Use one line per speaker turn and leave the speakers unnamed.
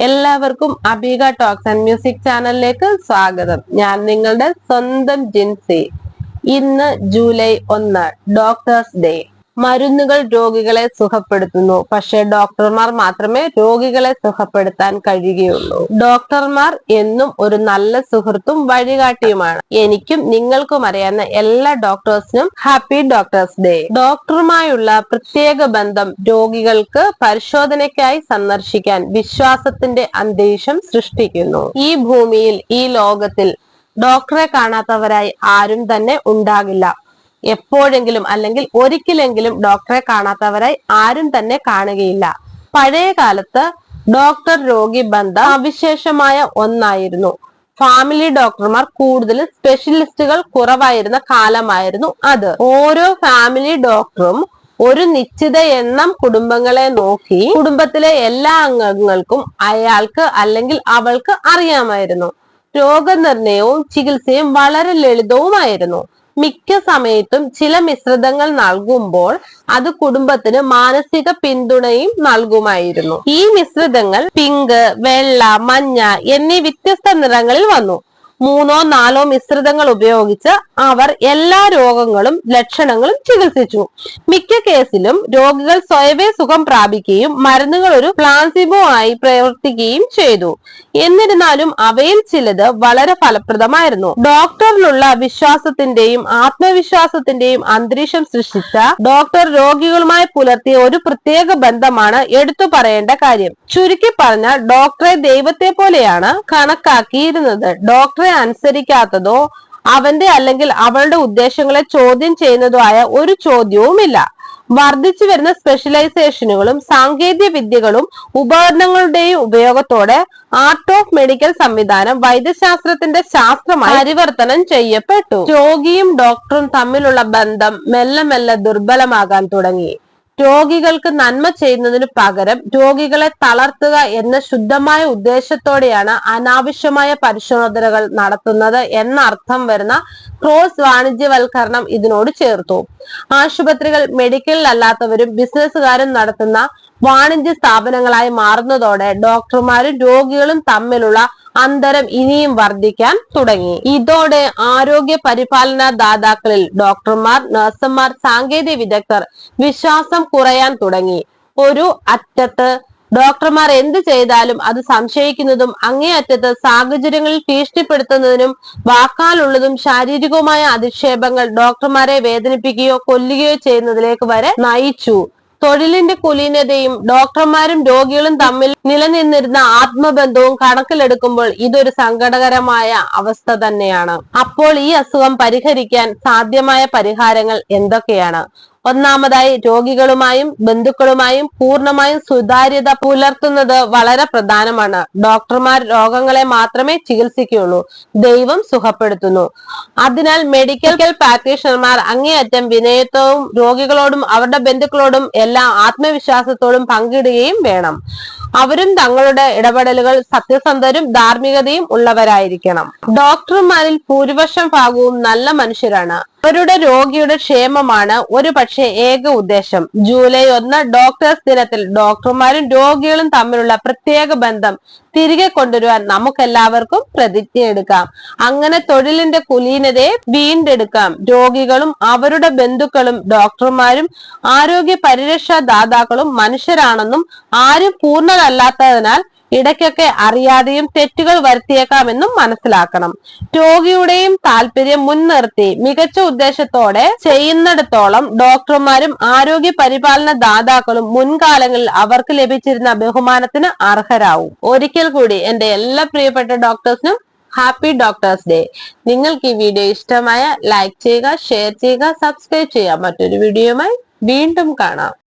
എല്ലാവർക്കും അബീഗ talks and music ചാനലിലേക്ക് സ്വാഗതം. ഞാൻ നിങ്ങളുടെ സ്വന്തം ജിൻസി. ഇന്ന് ജൂലൈ 1 ഡോക്ടേഴ്സ് ഡേ. മരുന്നുകൾ രോഗികളെ സുഖപ്പെടുത്തുന്നു, പക്ഷെ ഡോക്ടർമാർ മാത്രമേ രോഗികളെ സുഖപ്പെടുത്താൻ കഴിയുകയുള്ളൂ. ഡോക്ടർമാർ എന്നും ഒരു നല്ല സുഹൃത്തും വഴികാട്ടിയുമാണ്. എനിക്കും നിങ്ങൾക്കും അറിയാവുന്ന എല്ലാ ഡോക്ടേഴ്സിനും ഹാപ്പി ഡോക്ടേഴ്സ് ഡേ. ഡോക്ടറുമായുള്ള പ്രത്യേക ബന്ധം രോഗികൾക്ക് പരിശോധനയ്ക്കായി സന്ദർശിക്കാൻ വിശ്വാസത്തിന്റെ അന്തരീക്ഷം സൃഷ്ടിക്കുന്നു. ഈ ഭൂമിയിൽ, ഈ ലോകത്തിൽ ഡോക്ടറെ കാണാത്തവരായി ആരും തന്നെ ഉണ്ടാകില്ല. എപ്പോഴെങ്കിലും അല്ലെങ്കിൽ ഒരിക്കലെങ്കിലും ഡോക്ടറെ കാണാത്തവരായി ആരും തന്നെ കാണുകയില്ല. പഴയ കാലത്ത് ഡോക്ടർ രോഗി ബന്ധം സവിശേഷമായ ഒന്നായിരുന്നു. ഫാമിലി ഡോക്ടർമാർ കൂടുതലും സ്പെഷ്യലിസ്റ്റുകൾ കുറവായിരുന്ന കാലമായിരുന്നു അത്. ഓരോ ഫാമിലി ഡോക്ടറും ഒരു നിശ്ചിത എണ്ണം കുടുംബങ്ങളെ നോക്കി കുടുംബത്തിലെ എല്ലാ അംഗങ്ങൾക്കും അയാൾക്ക് അല്ലെങ്കിൽ അവൾക്ക് അറിയാമായിരുന്നു. രോഗനിർണയവും ചികിത്സയും വളരെ ലളിതവുമായിരുന്നു. മിക്ക സമയത്തും ചില മിശ്രിതങ്ങൾ നൽകുമ്പോൾ അത് കുടുംബത്തിന് മാനസിക പിന്തുണയും നൽകുമായിരുന്നു. ഈ മിശ്രിതങ്ങൾ പിങ്ക്, വെള്ള, മഞ്ഞ എന്നീ വ്യത്യസ്ത നിറങ്ങളിൽ വന്നു. 3-4 മിശ്രിതങ്ങൾ ഉപയോഗിച്ച് അവർ എല്ലാ രോഗങ്ങളും ലക്ഷണങ്ങളും ചികിത്സിച്ചു. മിക്ക കേസിലും രോഗികൾ സ്വയമേ സുഖം പ്രാപിക്കുകയും മരുന്നുകൾ ഒരു പ്ലാസിബോ ആയി പ്രവർത്തിക്കുകയും ചെയ്തു. എന്നിരുന്നാലും അവയിൽ ചിലത് വളരെ ഫലപ്രദമായിരുന്നു. ഡോക്ടറിലുള്ള വിശ്വാസത്തിന്റെയും ആത്മവിശ്വാസത്തിന്റെയും അന്തരീക്ഷം സൃഷ്ടിച്ച ഡോക്ടർ രോഗികളുമായി പുലർത്തിയ ഒരു പ്രത്യേക ബന്ധമാണ് എടുത്തു പറയേണ്ട കാര്യം. ചുരുക്കി പറഞ്ഞാൽ ഡോക്ടറെ ദൈവത്തെ പോലെയാണ് കണക്കാക്കിയിരുന്നത്. ഡോക്ടറെ അനുസരിക്കാത്തതോ അവന്റെ അല്ലെങ്കിൽ അവളുടെ ഉദ്ദേശങ്ങളെ ചോദ്യം ചെയ്യുന്നതോ ആയ ഒരു ചോദ്യവുമില്ല. വർദ്ധിച്ചു വരുന്ന സ്പെഷ്യലൈസേഷനുകളും സാങ്കേതിക വിദ്യകളും ഉപകരണങ്ങളുടെയും ഉപയോഗത്തോടെ ആർട്ട് ഓഫ് മെഡിക്കൽ സംവിധാനം വൈദ്യശാസ്ത്രത്തിന്റെ ശാസ്ത്രമായി പരിവർത്തനം ചെയ്യപ്പെട്ടു. രോഗിയും ഡോക്ടറും തമ്മിലുള്ള ബന്ധം മെല്ലെ മെല്ലെ ദുർബലമാകാൻ തുടങ്ങി. രോഗികൾക്ക് നന്മ ചെയ്യുന്നതിനു പകരം രോഗികളെ തളർത്തുക എന്ന ശുദ്ധമായ ഉദ്ദേശത്തോടെയാണ് അനാവശ്യമായ പരിശോധനകൾ നടത്തുന്നത് എന്ന അർത്ഥം വരുന്ന ക്രോസ് വാണിജ്യവൽക്കരണം ഇതിനോട് ചേർത്തു. ആശുപത്രികൾ മെഡിക്കൽ അല്ലാത്തവരും ബിസിനസ്സുകാരും നടത്തുന്ന വാണിജ്യ സ്ഥാപനങ്ങളായി മാറുന്നതോടെ ഡോക്ടർമാരും രോഗികളും തമ്മിലുള്ള അന്തരം ഇനിയും വർദ്ധിക്കാൻ തുടങ്ങി. ഇതോടെ ആരോഗ്യ പരിപാലന ദാതാക്കളിൽ ഡോക്ടർമാർ, നഴ്സുമാർ, സാങ്കേതിക വിദഗ്ധർ വിശ്വാസം കുറയാൻ തുടങ്ങി. ഒരു അറ്റത്ത് ഡോക്ടർമാർ എന്ത് ചെയ്താലും അത് സംശയിക്കുന്നതും അങ്ങേയറ്റത്ത് സാഹചര്യങ്ങളിൽ ഭീഷണിപ്പെടുത്തുന്നതിനും വാക്കാലുള്ളതും ശാരീരികവുമായ അധിക്ഷേപങ്ങൾ ഡോക്ടർമാരെ വേദനിപ്പിക്കുകയോ കൊല്ലുകയോ ചെയ്യുന്നതിലേക്ക് വരെ നയിച്ചു. തൊഴിലിന്റെ കുലീനതയും ഡോക്ടർമാരും രോഗികളും തമ്മിൽ നിലനിന്നിരുന്ന ആത്മബന്ധവും കണക്കിലെടുക്കുമ്പോൾ ഇതൊരു സങ്കടകരമായ അവസ്ഥ തന്നെയാണ്. അപ്പോൾ ഈ അസുഖം പരിഹരിക്കാൻ സാധ്യമായ പരിഹാരങ്ങൾ എന്തൊക്കെയാണ്? ഒന്നാമതായി, രോഗികളുമായും ബന്ധുക്കളുമായും പൂർണ്ണമായും സുതാര്യത പുലർത്തുന്നത് വളരെ പ്രധാനമാണ്. ഡോക്ടർമാർ രോഗങ്ങളെ മാത്രമേ ചികിത്സിക്കുകയുള്ളൂ, ദൈവം സുഖപ്പെടുത്തുന്നു. അതിനാൽ മെഡിക്കൽ പ്രാക്ടീഷണർമാർ അങ്ങേയറ്റം വിനയത്വവും രോഗികളോടും അവരുടെ ബന്ധുക്കളോടും എല്ലാം ആത്മവിശ്വാസത്തോടും പങ്കിടുകയും വേണം. അവരും തങ്ങളുടെ ഇടപെടലുകൾ സത്യസന്ധരും ധാർമ്മികതയും ഉള്ളവരായിരിക്കണം. ഡോക്ടർമാരിൽ ഭൂരിപക്ഷം ഭാഗവും നല്ല മനുഷ്യരാണ്. അവരുടെ രോഗിയുടെ ക്ഷേമമാണ് ഒരു പക്ഷേ ഏക ഉദ്ദേശം. ജൂലൈ 1 ഡോക്ടേഴ്സ് ദിനത്തിൽ ഡോക്ടർമാരും രോഗികളും തമ്മിലുള്ള പ്രത്യേക ബന്ധം തിരികെ കൊണ്ടുവരുവാൻ നമുക്കെല്ലാവർക്കും പ്രതിജ്ഞയെടുക്കാം. അങ്ങനെ തൊഴിലിന്റെ കുലീനതയെ വീണ്ടെടുക്കാം. രോഗികളും അവരുടെ ബന്ധുക്കളും ഡോക്ടർമാരും ആരോഗ്യ പരിരക്ഷാ ദാതാക്കളും മനുഷ്യരാണെന്നും ആരും പൂർണ്ണരല്ലാത്തതിനാൽ ഇടയ്ക്കൊക്കെ അറിയാതെയും തെറ്റുകൾ വരുത്തിയേക്കാമെന്നും മനസ്സിലാക്കണം. രോഗിയുടെയും താല്പര്യം മുൻനിർത്തി മികച്ച ഉദ്ദേശത്തോടെ ചെയ്യുന്നിടത്തോളം ഡോക്ടർമാരും ആരോഗ്യ പരിപാലന ദാതാക്കളും മുൻകാലങ്ങളിൽ അവർക്ക് ലഭിച്ചിരുന്ന ബഹുമാനത്തിന് അർഹരാവും. ഒരിക്കൽ കൂടി എന്റെ എല്ലാ പ്രിയപ്പെട്ട ഡോക്ടേഴ്സിനും ഹാപ്പി ഡോക്ടേഴ്സ് ഡേ. നിങ്ങൾക്ക് ഈ വീഡിയോ ഇഷ്ടമായ ലൈക്ക് ചെയ്യുക, ഷെയർ ചെയ്യുക, സബ്സ്ക്രൈബ് ചെയ്യുക. മറ്റൊരു വീഡിയോയുമായി വീണ്ടും കാണാം.